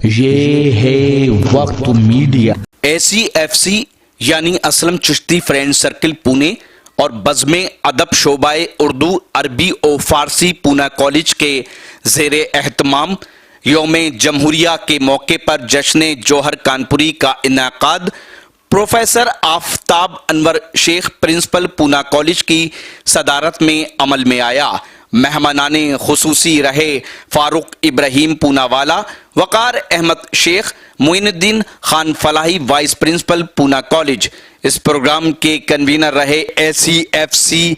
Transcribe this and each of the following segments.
ये है वक्त मीडिया। ACFC यानी असलम चिश्ती फ्रेंड सर्किल पुणे और बज़्मे अदब शोबाए उर्दू अरबी और फारसी पूना कॉलेज के ज़ेरे एहतमाम यौम जमहूरिया के मौके पर जश्न जौहर कानपुरी का इनाकाद professor Aftab Anwar Shaikh principal Poona college की सदारत में अमल में आया। मेहमानाने खुसूसी रहे Farooq Ibrahim Poonawala, Waqar Ahmed Shaikh, Moinuddin Khan Falahi vice principal Poona college. इस प्रोग्राम के कन्वीनर रहे ACFC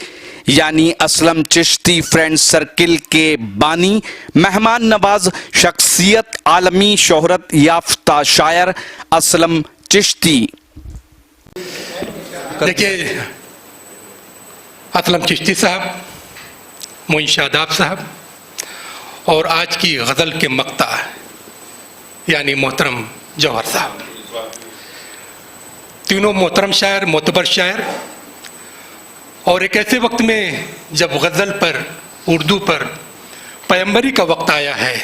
यानी असलम चिश्ती फ्रेंड सर्किल के बानी, मेहमान नवाज शख्सियत, आलमी शोहरत याफ्ता शायर असलम चिश्ती। देखिए, असलम चिश्ती साहब, मोइन शादाब साहब और आज की गज़ल के मक्ता यानी मोहतरम जौहर साहब, तीनों मोहतरम शायर, मोतबर शायर। और एक ऐसे वक्त में जब गज़ल पर, उर्दू पर पैगंबरी का वक्त आया है,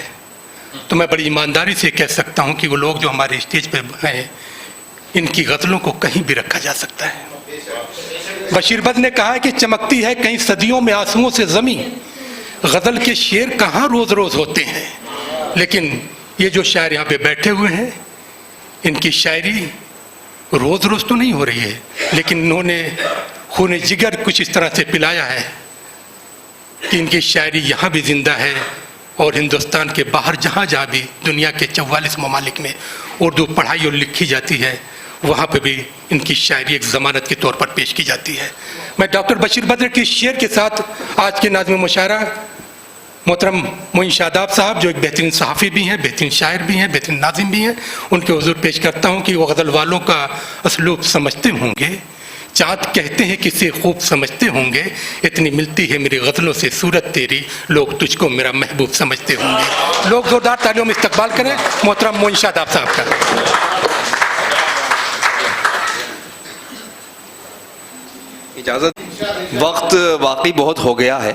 तो मैं बड़ी ईमानदारी से कह सकता हूँ कि वो लोग जो हमारे स्टेज पर हैं, इनकी गज़लों को कहीं भी रखा जा सकता है। बशीरबद ने कहा है कि चमकती है कहीं सदियों में आंसुओं से ज़मीं, गज़ल के शेर कहाँ रोज़ रोज़ होते हैं। लेकिन ये जो शायर यहाँ पे बैठे हुए हैं, इनकी शायरी रोज़ रोज़ तो नहीं हो रही है, लेकिन इन्होंने खून जिगर कुछ इस तरह से पिलाया है कि इनकी शायरी यहाँ भी ज़िंदा है और हिंदुस्तान के बाहर जहाँ जहाँ भी दुनिया के 44 ममालिक में उर्दू पढ़ाई और लिखी जाती है, वहाँ पे भी इनकी शायरी एक ज़मानत के तौर पर पेश की जाती है। मैं डॉक्टर बशीर बद्र के शेर के साथ आज के नाज़्म मुशायरा मोहतरम मोइन शादाब साहब, जो एक बेहतरीन सहाफ़ी भी हैं, बेहतरीन शायर भी हैं, बेहतरीन नाज़िम भी हैं, उनके हुज़ूर पेश करता हूँ कि वो गज़ल वालों का असलूब समझते होंगे। चाँद कहते हैं किसे खूब समझते होंगे, इतनी मिलती है मेरी गज़लों से सूरत तेरी, लोग तुझको मेरा महबूब समझते होंगे। लोग ज़ोरदार तालियों में इस्तकबाल करें मोहतरम मोइन शादाब साहब का। इजाज़त। वक्त वाकई बहुत हो गया है,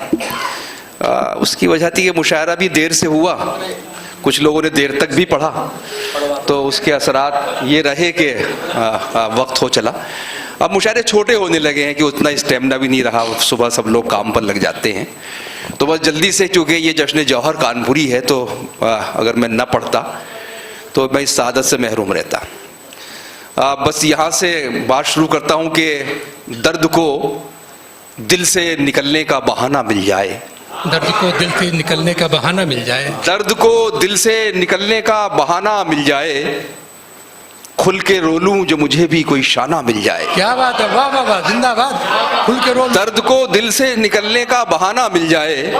उसकी वजह थी कि मुशायरा भी देर से हुआ, कुछ लोगों ने देर तक भी पढ़ा, तो उसके असरात ये रहे कि वक्त हो चला। अब मुशायरे छोटे होने लगे हैं कि उतना स्टेमिना भी नहीं रहा, सुबह सब लोग काम पर लग जाते हैं, तो बस जल्दी से, चूँकि ये जश्न जौहर कानपुरी है, तो अगर मैं न पढ़ता तो मैं इस सादत से महरूम रहता। बस यहाँ से बात शुरू करता हूँ कि दर्द को दिल से निकलने का बहाना मिल जाए, दर्द को दिल से निकलने का बहाना मिल जाए, दर्द को दिल से निकलने का बहाना मिल जाए, खुल के रो लूं जो मुझे भी कोई शाना मिल जाए। क्या बात है, वाह वाह वाह, जिंदाबाद, खुल के रो। दर्द को दिल से निकलने का बहाना मिल जाए,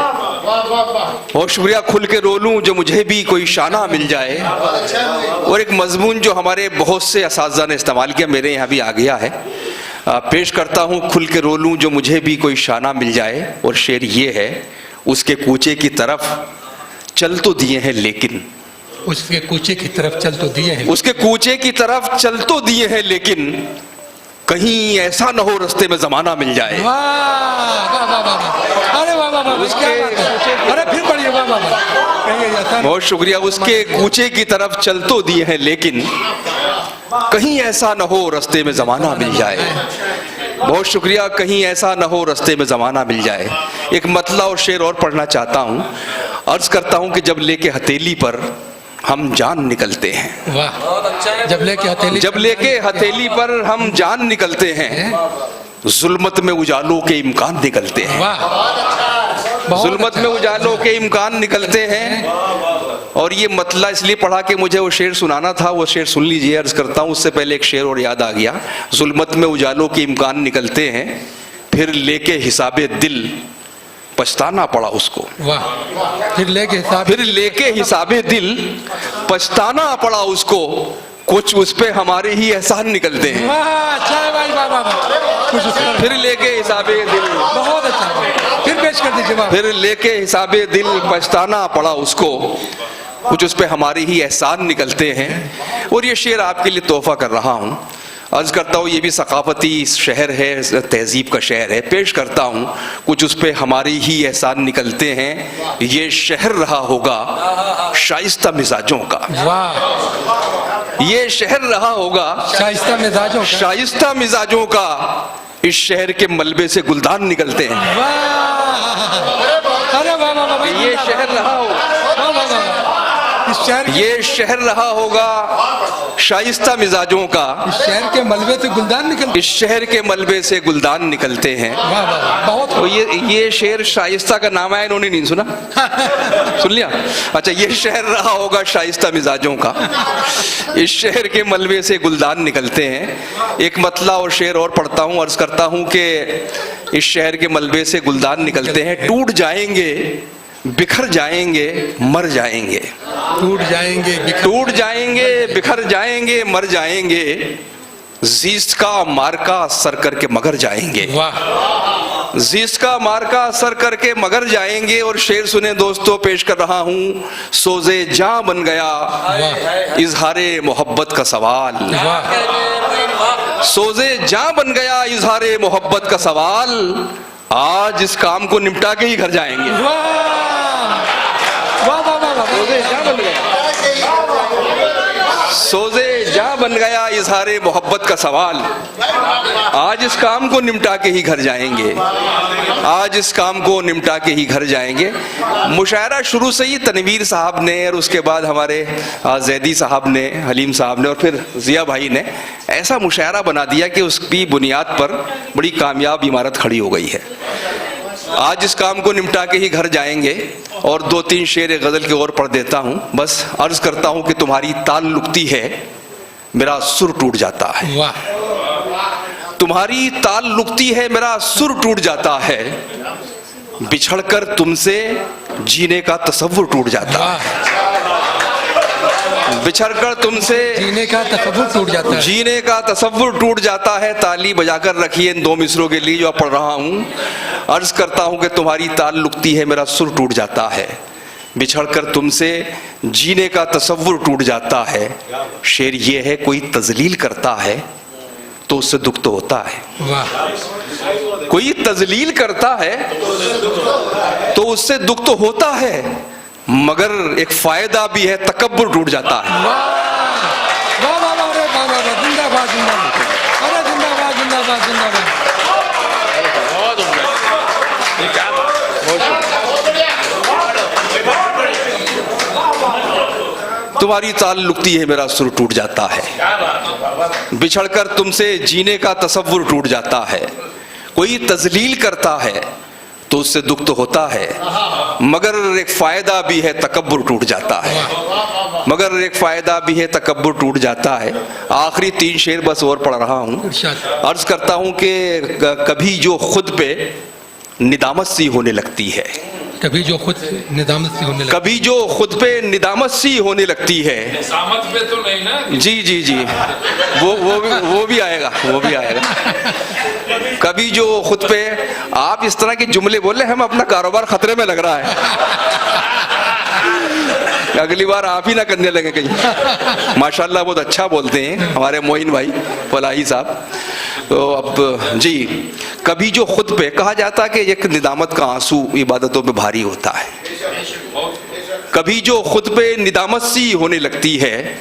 और शुक्रिया, खुल के रो लूं जो मुझे भी कोई शाना मिल जाए। और एक मजमून जो हमारे बहुत से असातिज़ा ने इस्तेमाल किया, मेरे यहाँ भी आ गया है, पेश करता हूँ। खुल के रो लूं जो मुझे भी कोई शाना मिल जाए, और शेर ये है, उसके कूचे की तरफ चल तो दिए हैं लेकिन, उसके कूचे की तरफ चल तो दिए हैं, उसके कूचे की तरफ चल तो दिए हैं लेकिन, कहीं ऐसा न हो रास्ते में जमाना मिल जाए। वाह वाह वाह वाह, अरे वाह वाह वाह, क्या बात है, अरे फिर पढ़िए, वाह वाह वाह, बहुत शुक्रिया। उसके कूचे की तरफ चल तो दिए हैं लेकिन, कहीं ऐसा न हो रास्ते में जमाना मिल जाए। बहुत शुक्रिया, कहीं ऐसा न हो रास्ते में ज़माना मिल जाए। एक मतला और शेर और पढ़ना चाहता हूँ। अर्ज़ करता हूँ कि जब लेके हथेली पर हम जान निकलते हैं, वाह, जब लेके हथेली पर हम जान निकलते हैं, जुल्मत में उजालों के इम्कान निकलते हैं। वाह, जुल्मत में उजालों के इम्कान निकलते हैं। और ये मतला इसलिए पढ़ा कि मुझे वो शेर सुनाना था, वो शेर सुन लीजिए। अर्ज करता हूँ, उससे पहले एक शेर और याद आ गया। जुल्मत में उजालों के इम्कान निकलते हैं, फिर लेके हिसाबे दिल पछताना पड़ा उसको। वाह, फिर लेके हिसाबे दिल पछताना पड़ा उसको, कुछ उस पे हमारे ही एहसान निकलते हैं। फिर लेके हिसाबे दिल, बहुत अच्छा, फिर पेश कर दीजिए। फिर लेके हिसाबे दिल पछताना पड़ा उसको, कुछ उस पे हमारे ही एहसान निकलते हैं। और ये शेर आपके लिए तोहफा कर रहा हूँ। अर्ज करता हूँ ये भी सकाफती शहर है, तहजीब का शहर है। पेश करता हूँ कुछ उस पे हमारे ही एहसान निकलते हैं। ये शहर रहा होगा शाइस्ता मिजाजों का, वाह, ये शहर रहा होगा शाइस्ता मिजाजों का। शाइस्ता मिजाजों का। इस शहर के मलबे से गुलदान निकलते हैं। वाह, अरे वाह वाह वाह, ये शहर रहा होगा, वाह वाह वाह, इस शहर के, ये शहर रहा होगा शाइस्ता मिजाजों का। इस शहर के मलबे से गुलदान निकल, इस शहर के मलबे से गुलदान निकलते हैं। वाह वाह वाह, बहुत तो ये शेर शाइस्ता का नाम है, इन्होंने नहीं सुना? सुन लिया? अच्छा, ये शहर रहा होगा शाइस्ता मिजाजों का। इस शहर के मलबे से गुलदान निकलते हैं। एक मतला और शेर और पढ़ता हूँ, अर्ज करता हूँ कि इस शहर के मलबे से गुलदान निकलते हैं। टूट जाएंगे, बिखर जाएंगे, मर जाएंगे। टूट जाएंगे, टूट जाएंगे, बिखर जाएंगे, मर जाएंगे। जीस्त का मार्का सर करके मगर जाएंगे। वाह, जीस्त का मार्का सर करके मगर जाएंगे। और शेर सुने दोस्तों, पेश कर रहा हूँ। सोजे जां बन गया इजहारे मोहब्बत का सवाल। वाह, सोजे जां बन गया इजहारे मोहब्बत का सवाल। आज इस काम को निपटा के ही घर जाएंगे। वाह वाह वाह वाह, सोजे जां बन गया, सोजे जां बन गया इजहारे मोहब्बत का सवाल। आज इस काम को निपटा के ही घर जाएंगे। आज इस काम को निपटा के ही घर जाएंगे। मुशायरा शुरू से ही तनवीर साहब ने, और उसके बाद हमारे जैदी साहब ने, हलीम साहब ने, और फिर जिया भाई ने ऐसा मुशायरा बना दिया कि उसकी बुनियाद पर बड़ी कामयाब इमारत खड़ी हो गई है। आज इस काम को निपटा के ही घर जाएंगे। और दो तीन शेर गजल की ओर पढ़ देता हूँ। बस अर्ज करता हूँ कि तुम्हारी ताल लुकती है, मेरा सुर टूट जाता है। वाह, तुम्हारी ताल लुकती है, मेरा सुर टूट जाता है। बिछड़कर तुमसे जीने का तसव्वुर टूट जाता है। बिछड़कर तुमसे जीने का तसव्वुर टूट जाता है। जीने का तसव्वुर टूट जाता है। ताली बजाकर रखिए इन दो मिसरों के लिए जो आप पढ़ रहा हूँ। अर्ज करता हूँ कि तुम्हारी ताल लुकती है, मेरा सुर टूट जाता है। बिछड़कर तुमसे जीने का तसव्वुर टूट जाता है। शेर ये है, कोई तजलील करता है तो उससे दुख तो होता है। वाह, कोई तजलील करता है तो उससे दुख तो होता है, मगर एक फायदा भी है, तकब्बुर टूट जाता है। वाह वाह वाह वाह, अरे वाह वाह वाह, जिंदाबाद जिंदाबाद, अरे जिंदाबाद जिंदाबाद जिंदाबाद। तुम्हारी ताल लुकती है, मेरा सुर टूट जाता है। बिछड़कर तुमसे जीने का तसव्वुर टूट जाता है। कोई तजलील करता है तो उससे दुख तो होता है, मगर एक फायदा भी है, तकब्बुर टूट जाता है। मगर एक फायदा भी है, तकब्बुर टूट जाता है। आखिरी तीन शेर बस और पढ़ रहा हूँ। अर्ज करता हूँ कि कभी जो खुद पे निदामत सी होने लगती है, कभी जो खुद निदामत सी होने लगती, कभी जो खुद पे निदामत सी होने लगती है। निजामत पे तो नहीं ना? जी जी जी, वो भी आएगा, वो भी आएगा। कभी जो खुद पे, आप इस तरह के जुमले बोले, हम अपना कारोबार खतरे में लग रहा है। अगली बार आप ही ना करने लगे कहीं। माशाल्लाह बहुत अच्छा बोलते हैं हमारे मोइन भाई फलाही साहब। तो अब जी, कभी जो खुद पे, कहा जाता है कि एक निदामत का आंसू इबादतों में भारी होता है। कभी जो खुद पे निदामत सी होने लगती है,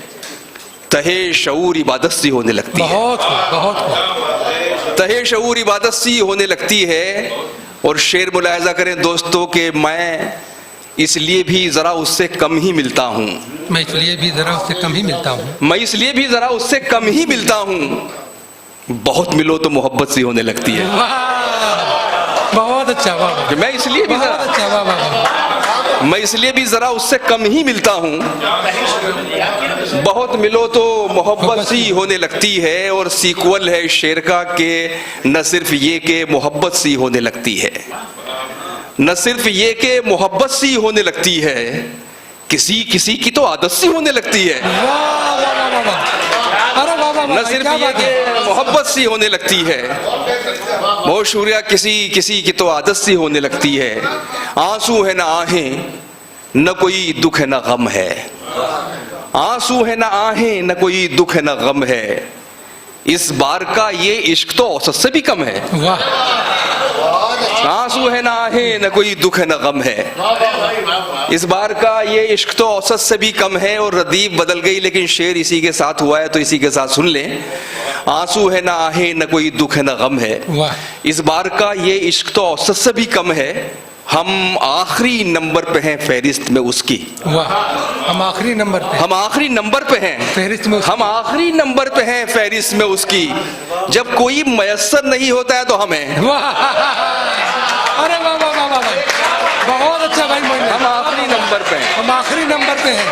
तहे शऊर इबादत सी होने लगती है। बहुत तहे शऊर इबादत सी होने लगती है। और शेर मुलाहिजा करें दोस्तों के मैं इसलिए भी जरा उससे कम ही मिलता हूँ। मैं इसलिए भी जरा उससे कम ही मिलता हूँ। मैं इसलिए भी जरा उससे कम ही मिलता हूँ। बहुत मिलो तो मोहब्बत सी होने लगती है। बहुत अच्छा, वाह, मैं इसलिए भी बहुत अच्छा, वाह वाह, मैं इसलिए भी जरा उससे कम ही मिलता हूँ। बहुत मिलो तो मोहब्बत सी होने लगती है। और सीक्वल है शेर का के न सिर्फ ये के मोहब्बत सी होने लगती है, न सिर्फ ये के मोहब्बत सी होने लगती है, किसी किसी की तो आदत सी होने लगती है। न सिर्फ ये कि मोहब्बत सी होने लगती है, बहुत शुक्रिया, किसी किसी की तो आदत सी होने लगती है। आंसू है ना आहें, न कोई दुख है ना गम है। आंसू है ना आहें, न कोई दुख है ना गम है। इस बार का ये इश्क तो औसत से भी कम है। वाह आंसू है ना आहे न कोई दुख है न गम है। इस बार का ये इश्क तो औसत से भी कम है। और रदीफ बदल गई लेकिन शेर इसी के साथ हुआ है, तो इसी के साथ सुन लें। आंसू है ना आहे न कोई दुख है न गम है। वाह इस बार का ये इश्क तो औसत से भी कम है। हम आखिरी नंबर पे हैं फहरिस्त में उसकी। वाह हम आखिरी नंबर पे, हम आखिरी नंबर पे हैं फहरिस्त में हम आखिरी नंबर पे हैं फहरिस्त में उसकी। जब कोई मयस्सर नहीं होता है तो हमें। वाह अरे वाह वाह वाह वाह वाह, बहुत अच्छा भाई मोइन हम भाई, आखिरी नंबर पे हैं। हम आखिरी नंबर पे हैं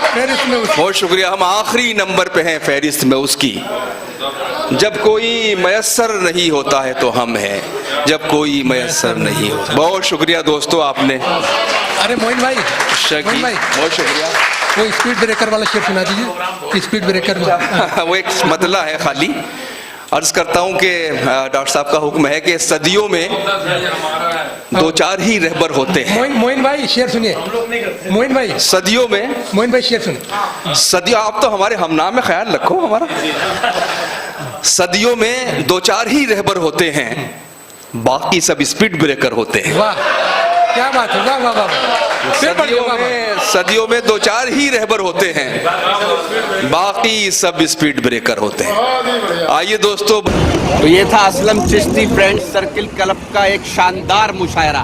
फहरिस्त में उसकी। बहुत शुक्रिया। हम आखिरी नंबर पे हैं फहरिस्त में उसकी। जब कोई मयस्सर नहीं होता है तो हम हैं। जब कोई मयस्सर नहीं होता। बहुत शुक्रिया दोस्तों, आपने अरे मोइन भाई, शेयर की। मोइन भाई बहुत शुक्रिया। वो स्पीड ब्रेकर वाला शेर सुना दीजिए। स्पीड ब्रेकर में वो एक मतला है खाली। अर्ज करता हूँ कि डॉक्टर साहब का हुक्म है कि सदियों में दो चार ही रहबर होते हैं। मोइन भाई शेर सुनिए। मोइन भाई, सदियों में, मोइन भाई शेर सुनिए। सदियों, आप तो हमारे हमनाम में ख्याल रखो हमारा। सदियों में दो चार ही रहबर होते हैं, बाकी सब स्पीड ब्रेकर होते हैं। वाह क्या बात है, वाह वाह वाह। फिर पढ़िए, वाह, वाह। सदियों में दो चार ही रहबर होते हैं, बाकी सब स्पीड ब्रेकर होते हैं। आइए दोस्तों, तो ये था Aslam Chishti friends circle club का एक शानदार मुशायरा।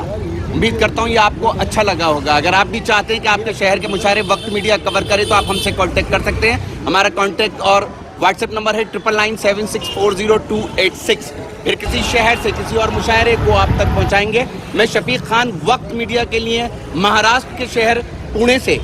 उम्मीद करता हूँ ये आपको अच्छा लगा होगा। अगर आप भी चाहते हैं कि आपके शहर के मुशायरे वक्त मीडिया कवर करे तो आप हमसे कांटेक्ट कर सकते हैं। हमारा कांटेक्ट और व्हाट्सएप नंबर है 9997640286। फिर किसी शहर से किसी और मुशायरे को आप तक पहुँचाएंगे। मैं शफीक खान वक्त मीडिया के लिए महाराष्ट्र के शहर पुणे से